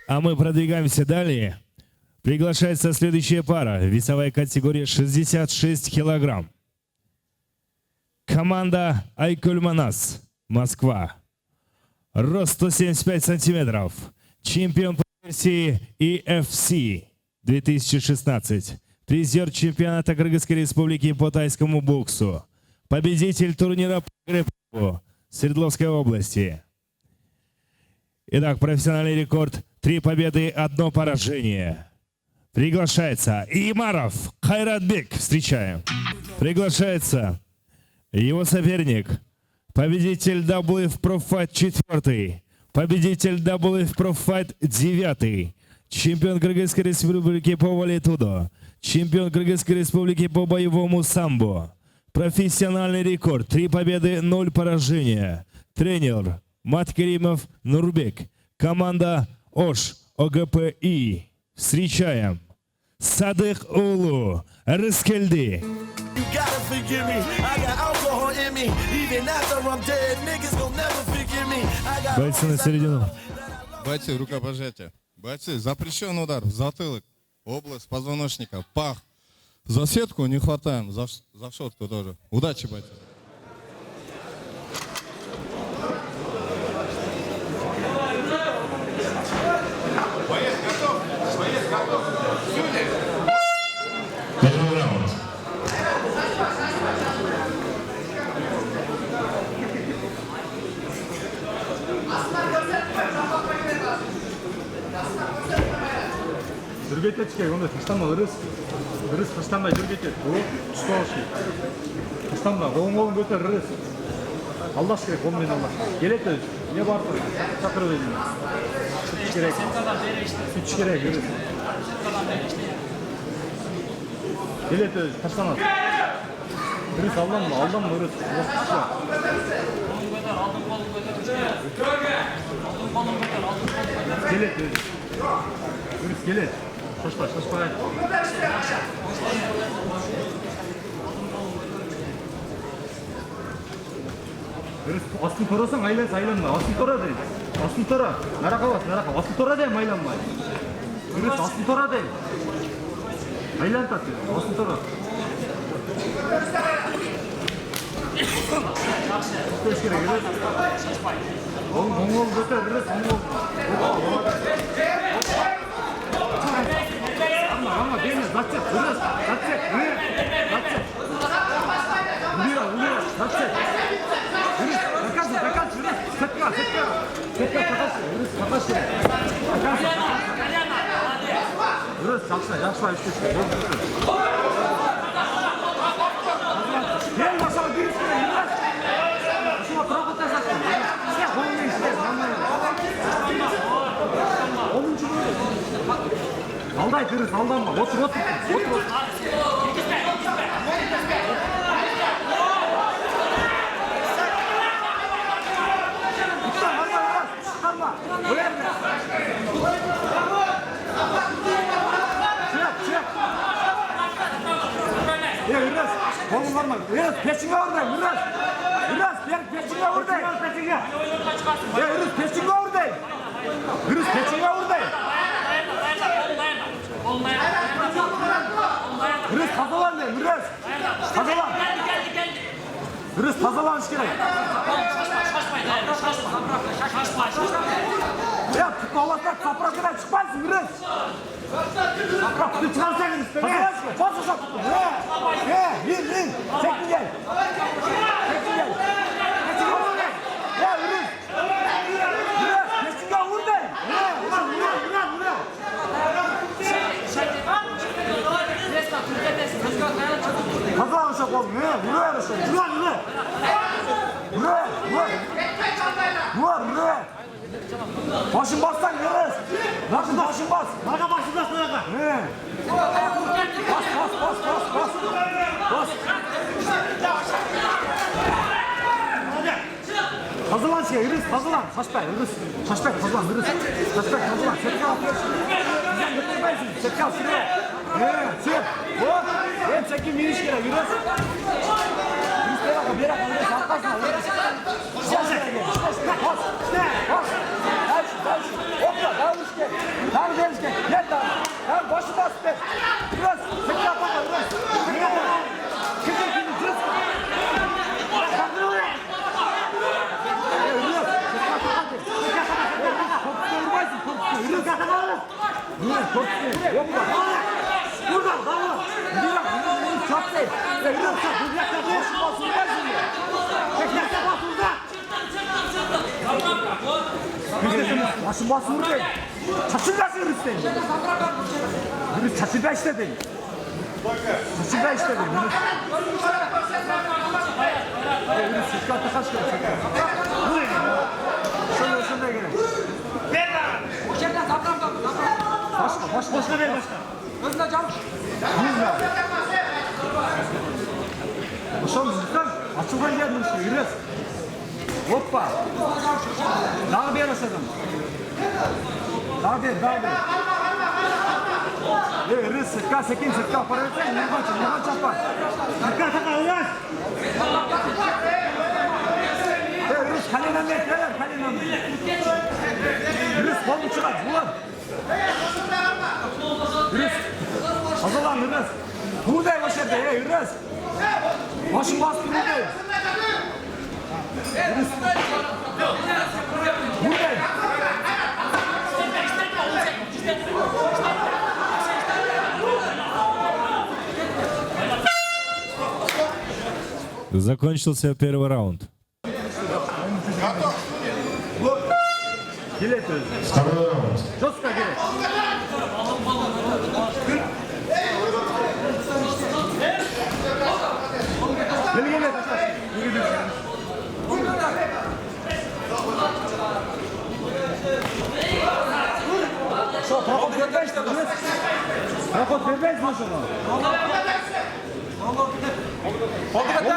А мы продвигаемся далее. Приглашается следующая пара. Весовая категория 66 килограмм. Команда Айкульманас, Москва. Рост 175 сантиметров. Чемпион по версии EFC 2016. Призер чемпионата Кыргызской республики по тайскому боксу. Победитель турнира по грэпплингу Свердловской области. Итак, профессиональный рекорд. 3 победы, 1 поражение. Приглашается Имаров Кайратбек. Встречаем. Приглашается его соперник. Победитель WF Pro Fight 4. Победитель WF Pro Fight 9. Чемпион Кыргызской республики по валетудо. Чемпион Кыргызской республики по боевому самбо. Профессиональный рекорд. 3 победы, 0 поражения. Тренер Маткеримов Нурбек. Команда ОШ ОГПИ. Встречаем Садых Улу Рыскельди. Бойцы на середину. Бойцы, рукопожатие. Бойцы, запрещен удар в затылок, область позвоночника, пах. За сетку не хватаем, за шотку тоже. Удачи, бойцы. Боец готов? Боец готов? Первый раунд. Жүргете чекей, онда таштанма, ырыс таштанмай жүргете. Тұстауыш керек. Таштанма, оң көтер, ырыс. Алдаш керек, қолмен алдаш. Келет өз, не бар тұр? Шақырып өзіне. Сүтіш керек. Сүтіш керек, ырыс. Келет өз, таштанат. Ырыс алданма, ырыс. Келет өз. Ырыс, келет. Шашпай. Ырыс, астын торасаң айланма. Астын тора дейін. Астын тора. Нарақа бас, нарақа. Астын тора дейін, айланмай. Ырыс, астын тора дейін. Айлантат дейін, астын тора. Көш керек, ырыс. Оң көтер, ырыс, Ама, бейне, зацеп, ырыс, зацеп. Улира, зацеп. Ырыс, заказ, ырыс, сетка, ырыс, какаш керек. Ырыс, жақшылай үштес. Ел башаға дүйіс керек, ырыс. Шуға тұрақы тәсәсін. Сен қолымен істер, Алдай, ырыс, алданма. Отыр. Ырыс, қолың барма. Ырыс, пешіңе ордай, ырыс. Ырыс, пешіңе ордай. Ырыс, пешіңе ордай. Ырыс, пешіңе ордай. Ырыс, тазалан ден, ырыс. Тазалан. Ырыс, тазаланыш керек. Алластан сапракадан шықпайсың, ырыс. Сапракты шығарсаң, ырыс. Тазаланыш керек. Басып. Ин. Сектің кел. Тазаланыш қолым, Үре. Başın bassan görürüz. Başın bas. Naga başın bas naga. Bas. Hazırlan Iris, hazırlan. Şaşpay, Iris. Hazırlan, Iris. Hazırlan. Setka al. Bizden götürmeyisin. Setka al şuraya. Çık. Hop. Hem çekim miniş kere, Iris. Iris bir yere Iris. Atlasın. Bas. Hopla, davul işte. Tamam veririz gel. Gel tamam. Tamam başı bas be. Biraz. Tekrar yapma biraz. Tekrar yapma. Biraz. Kaldır oraya. Biraz. Korkusuna vurmaysın. Korkusuna. Biraz. Niye? Korkusuna. Yok mu? Buradan. Tamam. Biraz. Çok değil. Biraz. Biraz. Başı bas vurmaysın. Tekrar bas burada. Başım bas vur değil. Çaçırlasın Hürüz değil. Hürüz çaçırda işte değil. Çaçırda işte değil. Hürüz çıkarttı kaç kere çeker. Bu ne? Şöyle gene. Ver lan. Boşakla zapram. Başka ver başka. Özüne cam. Yüz ver. Boşan lütfen. Açılgan geldi işte Hürüz. Hoppa. Daha bir arasadım. Daha bir. Rız, sıkka, sekin, sıkka. Para versen, yaman çapar. Sıkka, uğraş. Rız, kaleyle beklerler, kaleyle. Rız, kolu çıkar, ulan. Rız, hazırlan Rız. Buradayım o şerde, Rız. Başım bastı buradayım. Rız. Buradayım. Закончился первый раунд. Второй раунд. Жестко гелет. Gel. Что, проход вербейс? Проход вербейс нужен? Oldu katar.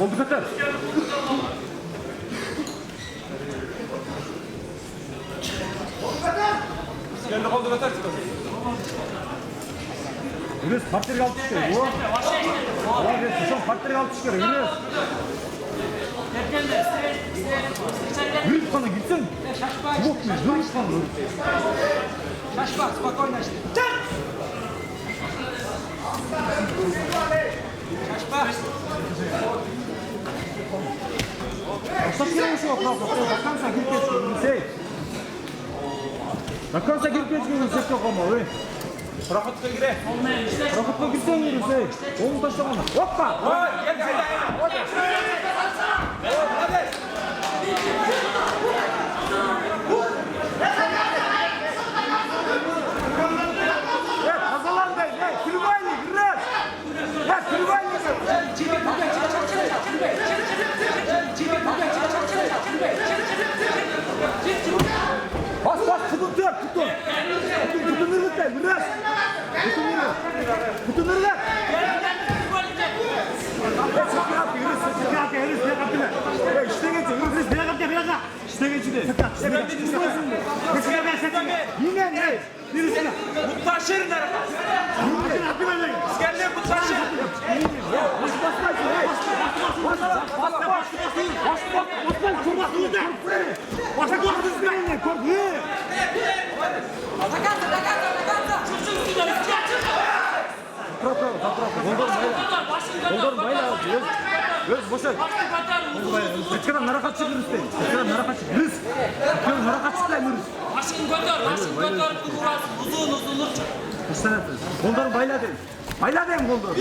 Oldu katar. Geldi oldu katar. Yürüz, partleri altı çıkıyor. Partleri altı çıkıyor. Yürüz. Yürüz bana gitsin. Yok mu? Yürüz bana. Şaşma, spokojno işte. Ostatnio muszę opracować, do końca gierkieczki, Rusej. Do końca gierkieczki Rusej to komoły. Prochotko grę. Prochotko grę Rusej. Onu taşlamana. Hoppa! Gel. Hazırlan bey. Külübaylı, gırret. Külübaylı. Bas, tutun. Tutunur lütfen, biraz. Tutunur lan. İşte geçiyor, yürüz, bir dakika. İşte geçiyor. Yine ne? Birisine. Muttaşırın arada. İskender'e muttaşır. Koldur bayla. Göz boşa. Kaçkadan nara kaçık yürüsün. Nara kaçık da yürüsün. Başını götür, uzun çık. Kaçtan yapıyorsun? Koldur bayla deyin. Bayla deyin koldur.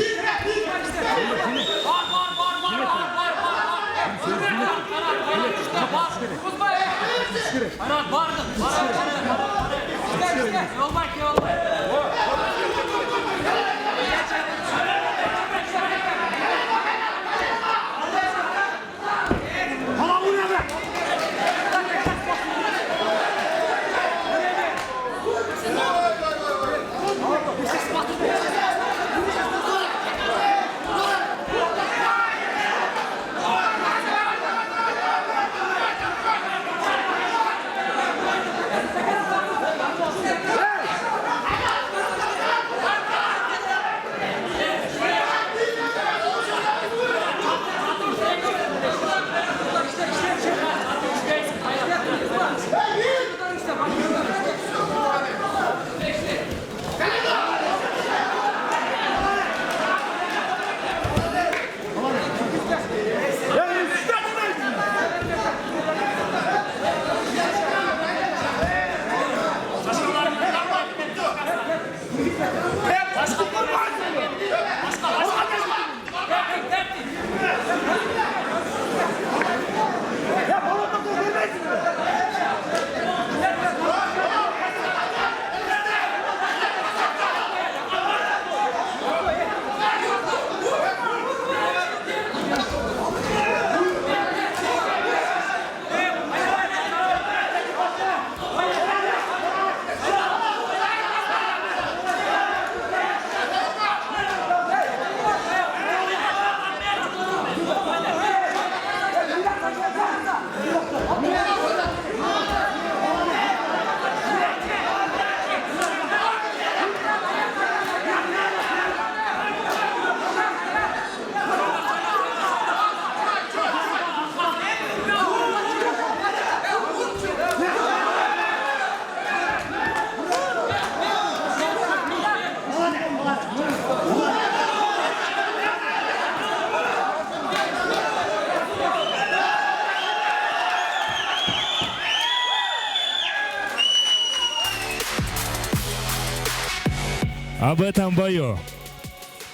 об этом бою.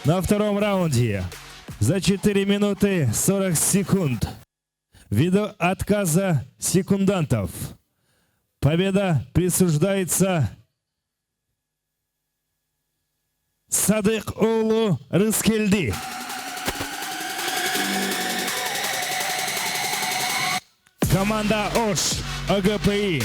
На втором раунде за 4 минуты 40 секунд ввиду отказа секундантов победа присуждается Садык Оулу Рыскелди. Команда ОШ АГПИ